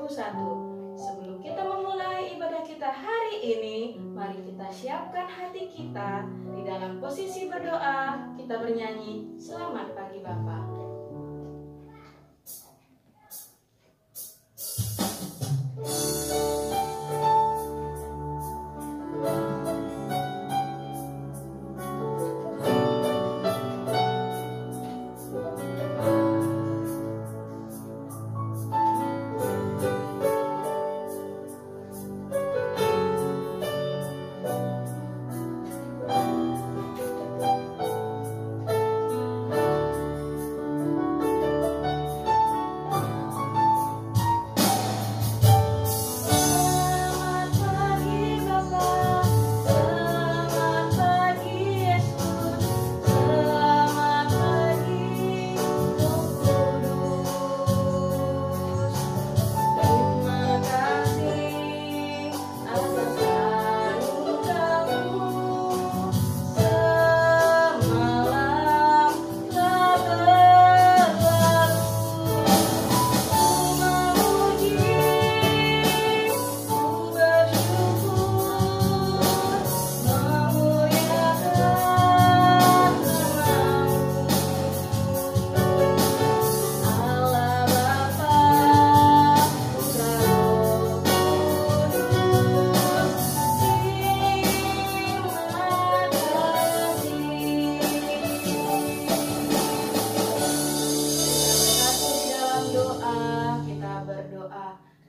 Sebelum kita memulai ibadah kita hari ini, mari kita siapkan hati kita di dalam posisi berdoa. Kita bernyanyi, Selamat Pagi Bapa.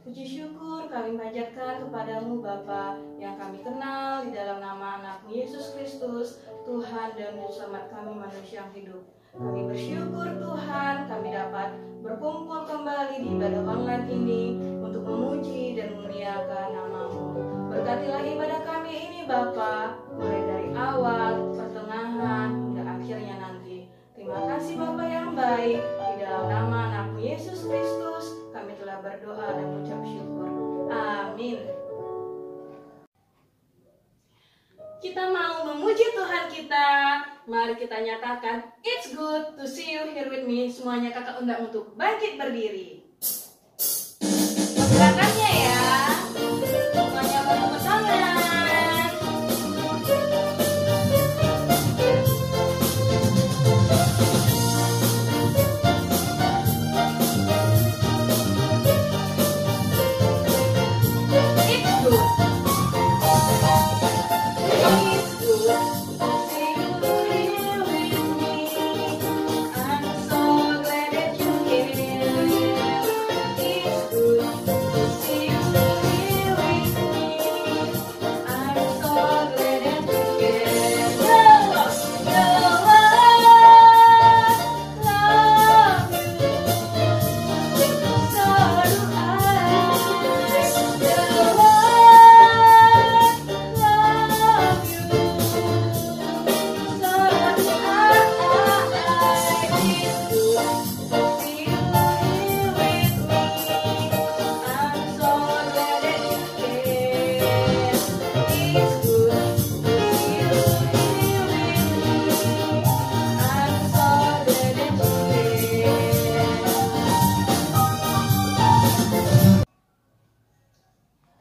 Puji syukur kami panjatkan kepadamu Bapa yang kami kenal di dalam nama anakmu Yesus Kristus, Tuhan dan Juru Selamat kami manusia yang hidup. Kami bersyukur Tuhan kami dapat berkumpul kembali di ibadah online ini untuk memuji dan memuliakan nama-Mu. Berkatilah ibadah kami ini Bapa, mulai dari awal, pertengahan, hingga akhirnya nanti. Terima kasih Bapa yang baik, di dalam nama anakmu Yesus Kristus kami telah berdoa dan mengucap syukur. Amin. Kita mau memuji Tuhan kita. Mari kita nyatakan, it's good to see you here with me. Semuanya kakak undang untuk bangkit berdiri. Gerakannya ya. Semuanya bertepuk tangan.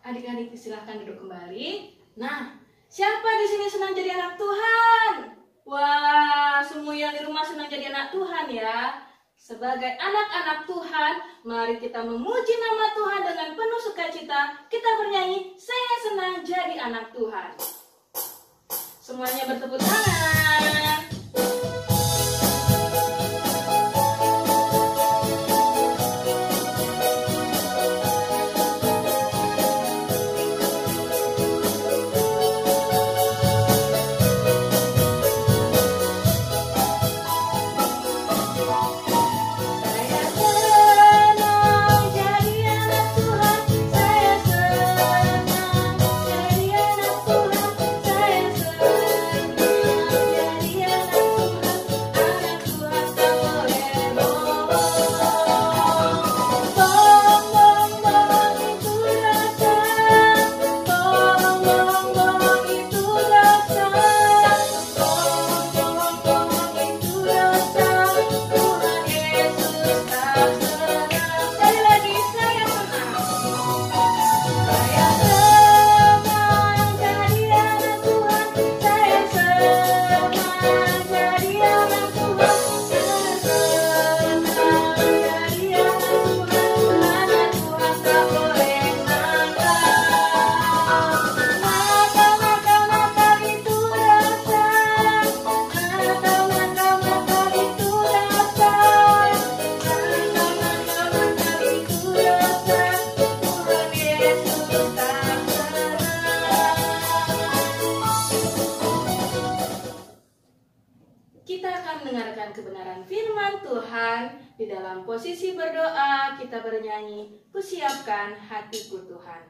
Adik-adik silahkan duduk kembali. Nah, siapa di sini senang jadi anak Tuhan? Wah, semua yang di rumah senang jadi anak Tuhan ya. Sebagai anak-anak Tuhan, mari kita memuji nama Tuhan dengan penuh sukacita. Kita bernyanyi, saya senang jadi anak Tuhan. Semuanya bertepuk tangan. Yeah. Di dalam posisi berdoa kita bernyanyi, "Kusiapkan hatiku Tuhan."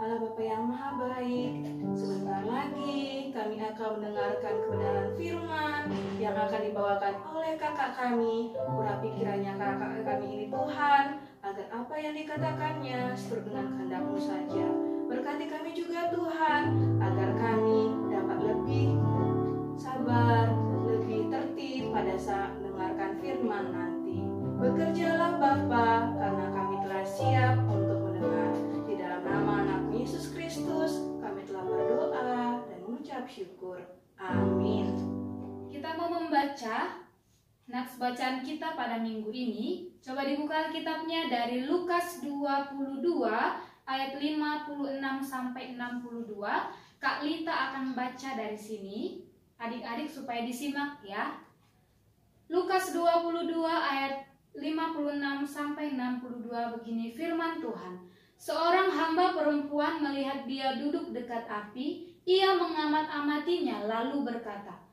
Allah Bapa yang Maha Baik, sebentar lagi kami akan mendengarkan kebenaran firman yang akan dibawakan oleh kakak kami. Urapi kiranya kakak kami ini Tuhan, agar apa yang dikatakannya seturut dengan kehendak-Mu saja. Berkati kami juga Tuhan, agar kami dapat lebih sabar, lebih tertib pada saat mendengarkan firman nanti. Bekerjalah Bapa, karena kami telah siap untuk mendengar. Di dalam nama anak Yesus Kristus, kami telah berdoa dan mengucap syukur. Amin. Kita mau membaca nats bacaan kita pada minggu ini. Coba dibuka kitabnya dari Lukas 22 ayat 56 sampai 62. Kak Lita akan baca dari sini. Adik-adik supaya disimak ya. Lukas 22 ayat 56 sampai 62 begini firman Tuhan. Seorang hamba perempuan melihat dia duduk dekat api, ia mengamat-amatinya lalu berkata,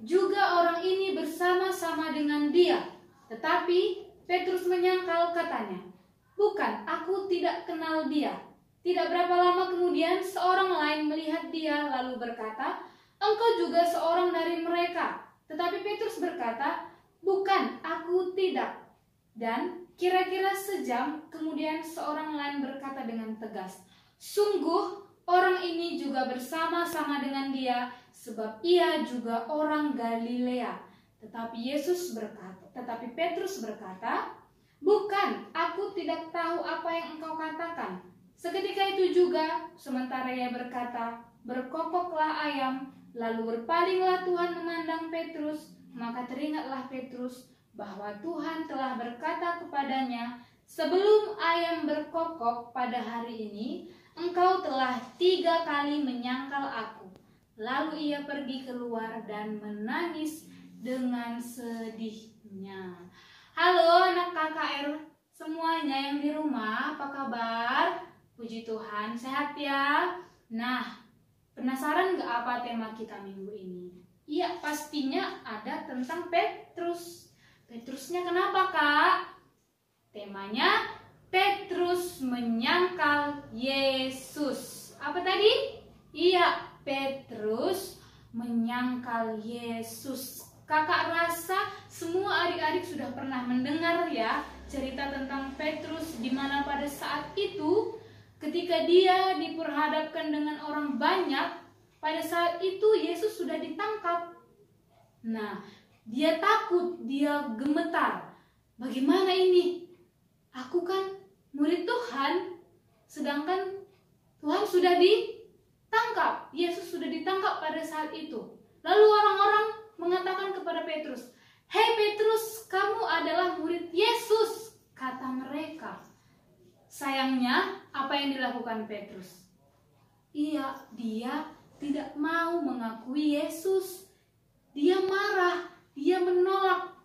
"Juga orang ini bersama-sama dengan dia." Tetapi Petrus menyangkal katanya, "Bukan, aku tidak kenal dia." Tidak berapa lama kemudian seorang lain melihat dia lalu berkata, "Engkau juga seorang dari mereka." Tetapi Petrus berkata, "Bukan, aku tidak." Dan kira-kira sejam kemudian seorang lain berkata dengan tegas, "Sungguh orang ini juga bersama-sama dengan dia, sebab ia juga orang Galilea." Tetapi Petrus berkata, "Bukan, aku tidak tahu apa yang engkau katakan." Seketika itu juga, sementara ia berkata, berkokoklah ayam, lalu berpalinglah Tuhan memandang Petrus. Maka teringatlah Petrus bahwa Tuhan telah berkata kepadanya, "Sebelum ayam berkokok pada hari ini, engkau telah 3 kali menyangkal aku." Lalu ia pergi keluar dan menangis dengan sedihnya. Halo anak KKR semuanya yang di rumah, apa kabar? Puji Tuhan, sehat ya? Nah, penasaran gak apa tema kita minggu ini? Iya, pastinya ada tentang Petrus. Petrusnya kenapa, Kak? Temanya Petrus menyangkal Yesus. Apa tadi? Iya, Petrus menyangkal Yesus. Kakak rasa semua adik-adik sudah pernah mendengar ya cerita tentang Petrus, di mana pada saat itu ketika dia diperhadapkan dengan orang banyak, pada saat itu Yesus sudah ditangkap. Nah, dia takut, dia gemetar. Bagaimana ini? Aku kan murid Tuhan, sedangkan Tuhan sudah ditangkap. Yesus sudah ditangkap pada saat itu. Lalu orang-orang mengatakan kepada Petrus, "Hei Petrus, kamu adalah murid Yesus," kata mereka. Sayangnya, apa yang dilakukan Petrus? Dia tidak mau mengakui Yesus. Dia marah, dia menolak.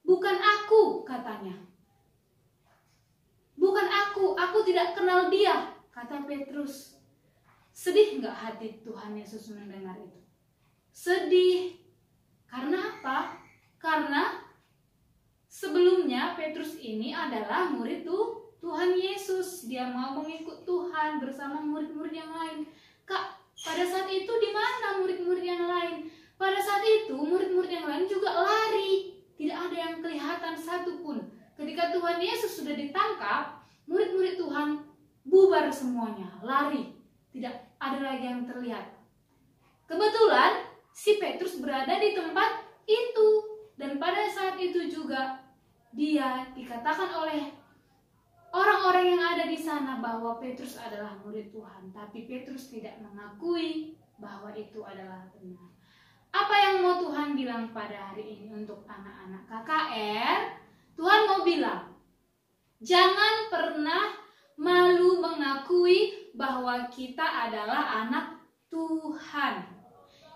Bukan aku, katanya. Bukan aku tidak kenal dia, kata Petrus. Sedih nggak hati Tuhan Yesus mendengar itu? Sedih. Karena apa? Karena sebelumnya Petrus ini adalah murid Tuhan Yesus. Dia mau mengikut Tuhan bersama murid-murid yang lain. Kak, pada saat itu di mana murid-murid yang lain? Pada saat itu murid-murid yang lain juga lari. Tidak ada yang kelihatan satupun. Ketika Tuhan Yesus sudah ditangkap, murid-murid Tuhan bubar semuanya, lari. Tidak ada lagi yang terlihat. Kebetulan si Petrus berada di tempat itu. Dan pada saat itu juga dia dikatakan oleh orang-orang yang ada di sana bahwa Petrus adalah murid Tuhan. Tapi Petrus tidak mengakui bahwa itu adalah benar. Apa yang mau Tuhan bilang pada hari ini untuk anak-anak KKR? Tuhan mau bilang, jangan pernah malu mengakui bahwa kita adalah anak Tuhan.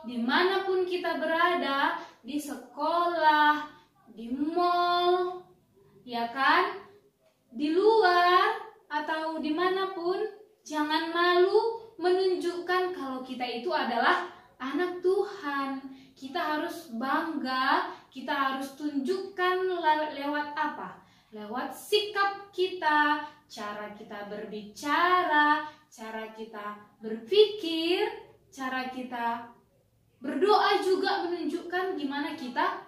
Dimanapun kita berada, di sekolah, di mall, ya kan? Di luar atau dimanapun, jangan malu menunjukkan kalau kita itu adalah anak Tuhan. Kita harus bangga, kita harus tunjukkan lewat apa? Lewat sikap kita, cara kita berbicara, cara kita berpikir, cara kita berdoa juga menunjukkan gimana kita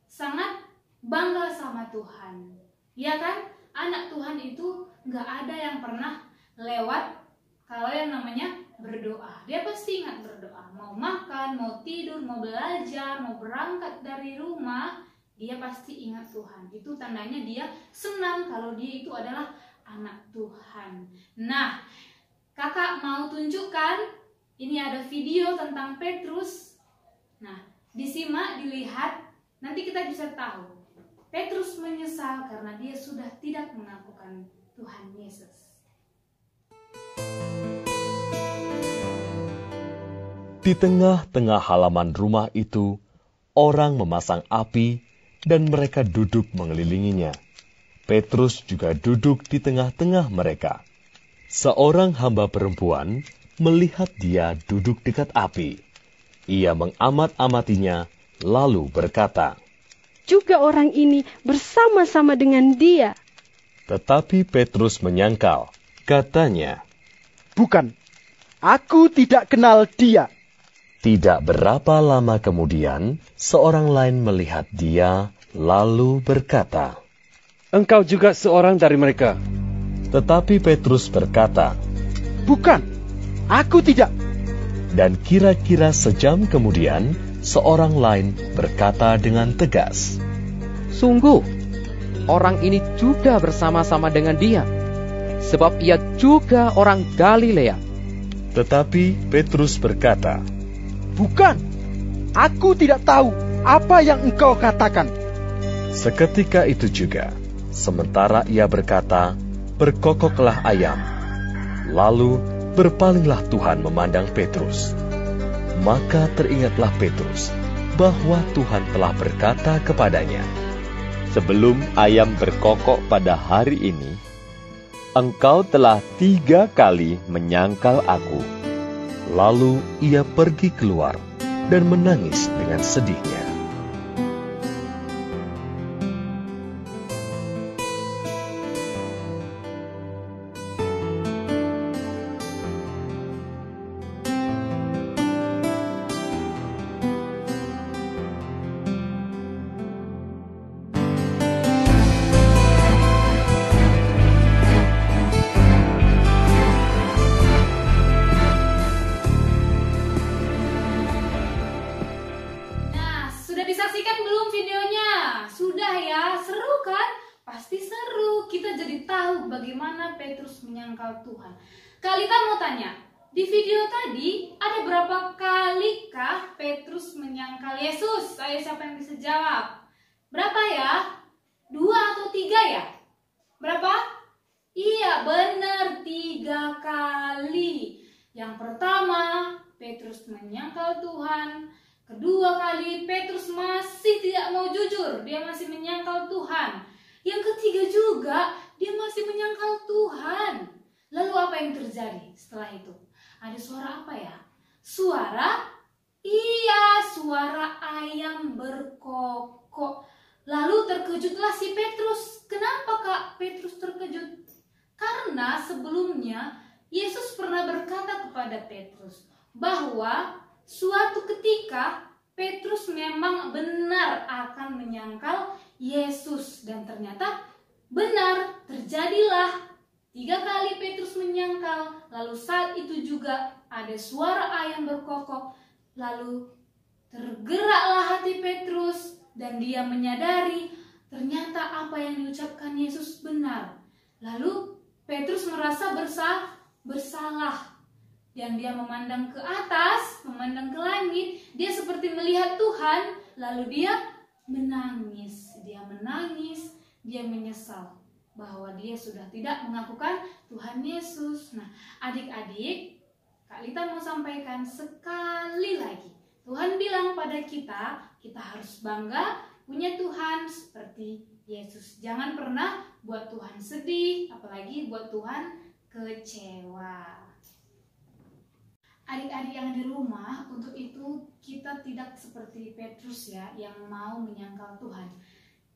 sangat bangga sama Tuhan. Ya kan? Anak Tuhan itu nggak ada yang pernah lewat kalau yang namanya berdoa. Dia pasti ingat berdoa. Mau makan, mau tidur, mau belajar, mau berangkat dari rumah, dia pasti ingat Tuhan. Itu tandanya dia senang kalau dia itu adalah anak Tuhan. Nah, kakak mau tunjukkan, ini ada video tentang Petrus. Nah, disimak, dilihat, nanti kita bisa tahu. Petrus menyesal karena dia sudah tidak mengakukan Tuhan Yesus. Di tengah-tengah halaman rumah itu, orang memasang api dan mereka duduk mengelilinginya. Petrus juga duduk di tengah-tengah mereka. Seorang hamba perempuan melihat dia duduk dekat api. Ia mengamat-amatinya lalu berkata, "Juga orang ini bersama-sama dengan dia." Tetapi Petrus menyangkal, katanya, "Bukan, aku tidak kenal dia." Tidak berapa lama kemudian, seorang lain melihat dia, lalu berkata, "Engkau juga seorang dari mereka." Tetapi Petrus berkata, "Bukan, aku tidak." Dan kira-kira sejam kemudian, seorang lain berkata dengan tegas, "Sungguh, orang ini juga bersama-sama dengan dia, sebab ia juga orang Galilea." Tetapi Petrus berkata, "Bukan, aku tidak tahu apa yang engkau katakan." Seketika itu juga, sementara ia berkata, berkokoklah ayam. Lalu berpalinglah Tuhan memandang Petrus. Maka teringatlah Petrus bahwa Tuhan telah berkata kepadanya, "Sebelum ayam berkokok pada hari ini, engkau telah 3 kali menyangkal aku." Lalu ia pergi keluar dan menangis dengan sedihnya. bagaimana Petrus menyangkal Tuhan. Kalita mau tanya, di video tadi ada berapa kalikah Petrus menyangkal Yesus? Ayo siapa yang bisa jawab? Berapa ya? 2 atau 3 ya? Berapa? Iya benar, 3 kali. Yang pertama, Petrus menyangkal Tuhan. Kedua kali, Petrus masih tidak mau jujur. Dia masih menyangkal Tuhan. Yang ketiga juga, dia masih menyangkal Tuhan. Lalu apa yang terjadi setelah itu? Ada suara apa ya? Suara? Iya, suara ayam berkokok. Lalu terkejutlah si Petrus. Kenapa Kak Petrus terkejut? Karena sebelumnya Yesus pernah berkata kepada Petrus bahwa suatu ketika Petrus memang benar akan menyangkal Yesus. Dan ternyata benar, terjadilah. 3 kali Petrus menyangkal. Lalu saat itu juga ada suara ayam berkokok. Lalu tergeraklah hati Petrus. Dan dia menyadari ternyata apa yang diucapkan Yesus benar. Lalu Petrus merasa bersalah. Dan dia memandang ke atas, memandang ke langit. Dia seperti melihat Tuhan. Lalu dia menangis. Dia menangis, dia menyesal bahwa dia sudah tidak mengakukan Tuhan Yesus. Nah, adik-adik, Kak Lita mau sampaikan sekali lagi. Tuhan bilang pada kita, kita harus bangga punya Tuhan seperti Yesus. Jangan pernah buat Tuhan sedih, apalagi buat Tuhan kecewa. Adik-adik yang di rumah, untuk itu kita tidak seperti Petrus ya, yang mau menyangkal Tuhan.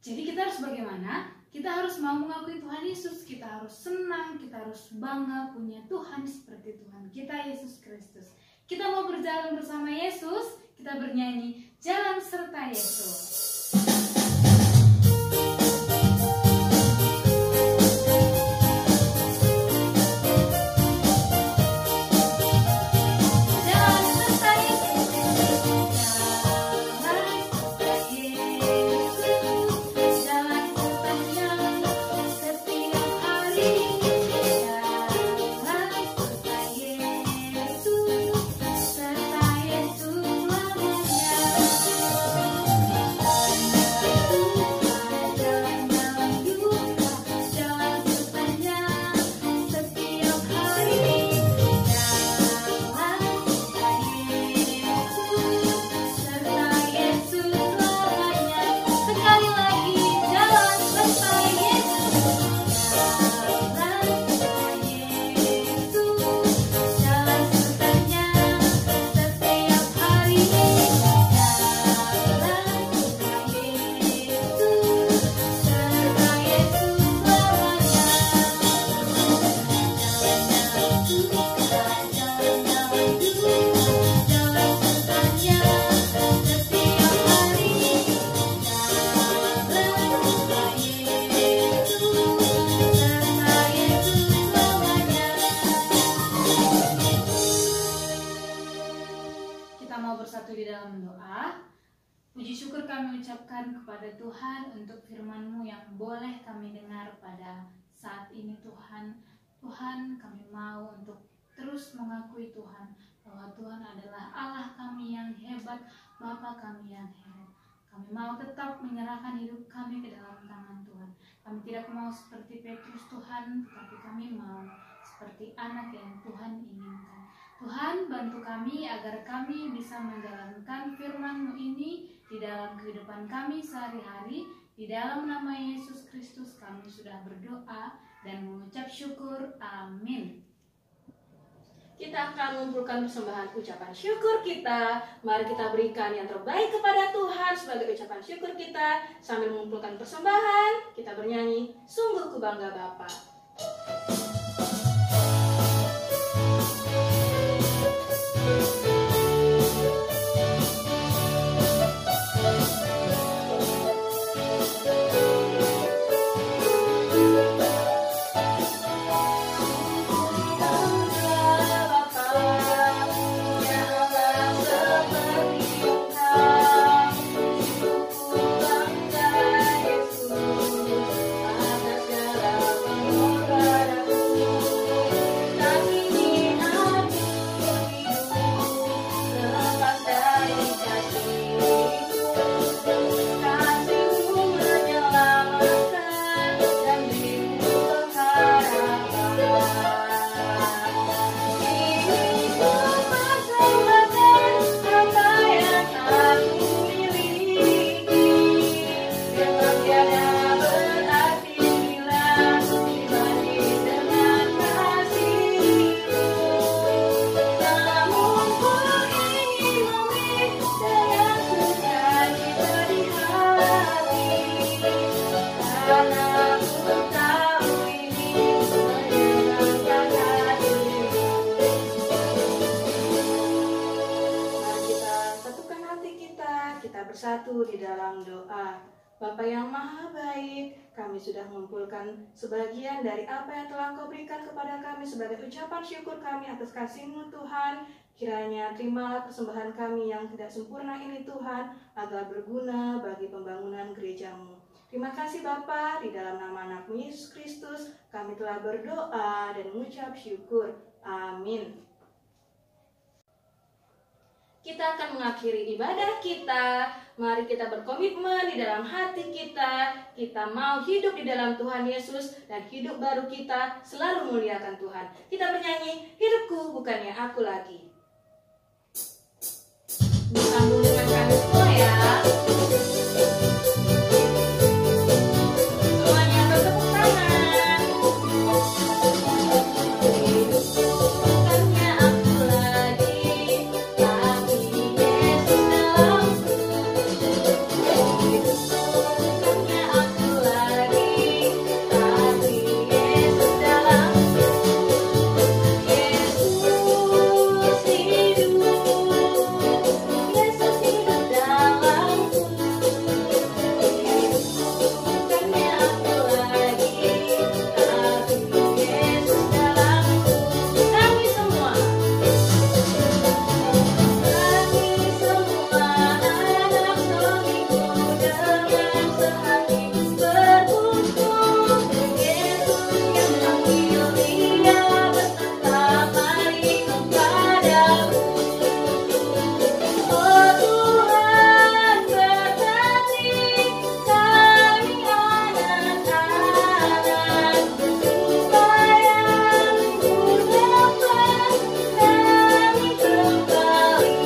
Jadi kita harus bagaimana? Kita harus mau mengakui Tuhan Yesus, kita harus senang, kita harus bangga punya Tuhan seperti Tuhan kita Yesus Kristus. Kita mau berjalan bersama Yesus, kita bernyanyi Jalan Serta Yesus. Kepada Tuhan untuk firman-Mu yang boleh kami dengar pada saat ini Tuhan. Tuhan, kami mau untuk terus mengakui Tuhan bahwa Tuhan adalah Allah kami yang hebat, Bapa kami yang hebat. Kami mau tetap menyerahkan hidup kami ke dalam tangan Tuhan. Kami tidak mau seperti Petrus Tuhan, tapi kami mau seperti anak yang Tuhan inginkan. Tuhan, bantu kami agar kami bisa menjalankan firman-Mu ini di dalam kehidupan kami sehari-hari. Di dalam nama Yesus Kristus kami sudah berdoa dan mengucap syukur. Amin. Kita akan mengumpulkan persembahan ucapan syukur kita. Mari kita berikan yang terbaik kepada Tuhan sebagai ucapan syukur kita. Sambil mengumpulkan persembahan, kita bernyanyi, Sungguh Ku Bangga Bapa. Oh dalam doa. Bapa yang maha baik, kami sudah mengumpulkan sebagian dari apa yang telah Kau berikan kepada kami sebagai ucapan syukur kami atas kasih-Mu Tuhan. Kiranya terimalah persembahan kami yang tidak sempurna ini Tuhan, agar berguna bagi pembangunan gereja-Mu. Terima kasih Bapa, di dalam nama anak-Mu Yesus Kristus kami telah berdoa dan mengucap syukur. Amin. Kita akan mengakhiri ibadah kita. Mari kita berkomitmen di dalam hati kita. Kita mau hidup di dalam Tuhan Yesus dan hidup baru kita selalu memuliakan Tuhan. Kita bernyanyi, hidupku bukannya aku lagi. Bersambung dengan kami semua ya. Semuanya bertepuk tangan. Bukannya aku lagi, tapi Yesus dalamku. Bukannya aku lagi, tapi Yesus dalamku. Yesus hidup, Yesus hidup dalamku. Bukannya aku lagi, tapi Yesus dalamku. Kami semua anak suamiku dengan sehati berkumpul. Yesus yang panggil dia bertetap mari kepadamu. Oh Tuhan berkati kami anak-anak, supaya Engkau dapat kami kembali.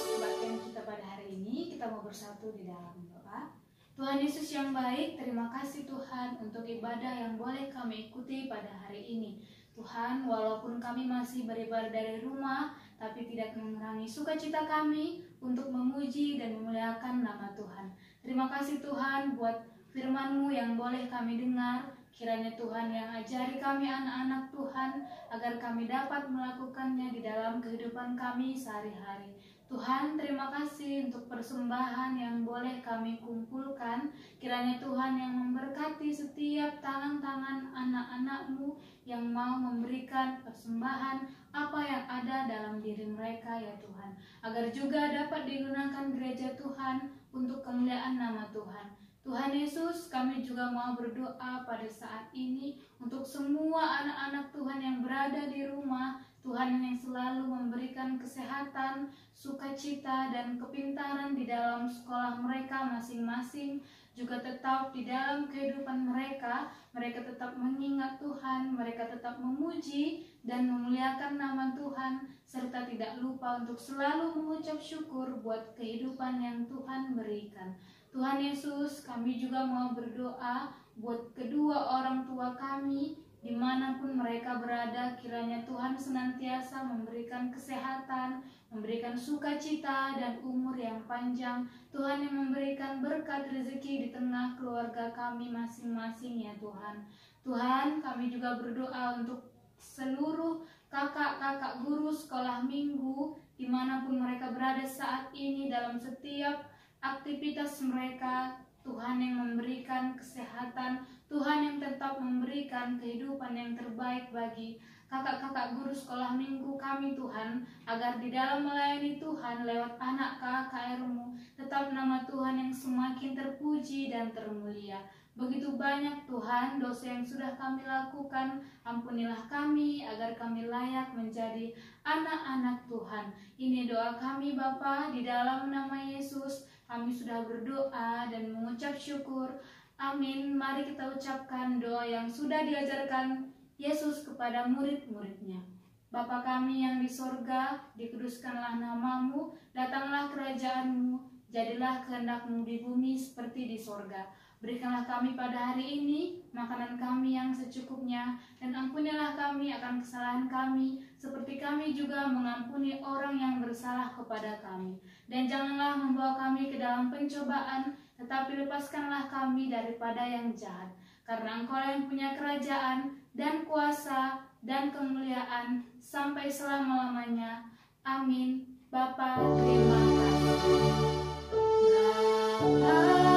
Kebaktian kita pada hari ini, kita mau bersatu di dalam doa. Tuhan Yesus yang baik, terima kasih Tuhan untuk ibadah yang boleh kami ikuti pada hari ini. Tuhan, walaupun kami masih beribadah dari rumah, tapi tidak mengurangi sukacita kami untuk memuji dan memuliakan nama Tuhan. Terima kasih Tuhan buat firman-Mu yang boleh kami dengar. Kiranya Tuhan yang ajari kami anak-anak Tuhan, agar kami dapat melakukannya di dalam kehidupan kami sehari-hari. Tuhan, terima kasih untuk persembahan yang boleh kami kumpulkan. Kiranya Tuhan yang memberkati setiap tangan-tangan anak-anak-Mu yang mau memberikan persembahan apa yang ada dalam diri mereka ya Tuhan. Agar juga dapat digunakan gereja Tuhan untuk kemuliaan nama Tuhan. Tuhan Yesus, kami juga mau berdoa pada saat ini untuk semua anak-anak Tuhan yang berada di rumah. Tuhan yang selalu memberikan kesehatan, sukacita, dan kepintaran di dalam sekolah mereka masing-masing, juga tetap di dalam kehidupan mereka tetap mengingat Tuhan, mereka tetap memuji dan memuliakan nama Tuhan, serta tidak lupa untuk selalu mengucap syukur buat kehidupan yang Tuhan berikan. Tuhan Yesus, kami juga mau berdoa buat kedua orang tua kami, dimanapun mereka berada. Kiranya Tuhan senantiasa memberikan kesehatan, memberikan sukacita dan umur yang panjang. Tuhan yang memberikan berkat rezeki di tengah keluarga kami masing-masing ya Tuhan. Tuhan, kami juga berdoa untuk seluruh kakak-kakak guru sekolah minggu, dimanapun mereka berada saat ini dalam setiap aktivitas mereka. Tuhan yang memberikan kesehatan, Tuhan yang tetap memberikan kehidupan yang terbaik bagi kakak-kakak guru sekolah minggu kami Tuhan, agar di dalam melayani Tuhan lewat anak KKR-Mu, tetap nama Tuhan yang semakin terpuji dan termulia. Begitu banyak Tuhan dosa yang sudah kami lakukan, ampunilah kami agar kami layak menjadi anak-anak Tuhan. Ini doa kami Bapa, di dalam nama Yesus kami sudah berdoa dan mengucap syukur. Amin. Mari kita ucapkan doa yang sudah diajarkan Yesus kepada murid-muridnya. Bapa kami yang di sorga, dikuduskanlah nama-Mu, datanglah kerajaan-Mu, jadilah kehendak-Mu di bumi seperti di sorga. Berikanlah kami pada hari ini makanan kami yang secukupnya, dan ampunilah kami akan kesalahan kami, seperti kami juga mengampuni orang yang bersalah kepada kami. Dan janganlah membawa kami ke dalam pencobaan, tetapi lepaskanlah kami daripada yang jahat. Karena Engkau yang punya kerajaan, dan kuasa, dan kemuliaan, sampai selama-lamanya. Amin. Bapa, terima kasih. Bapa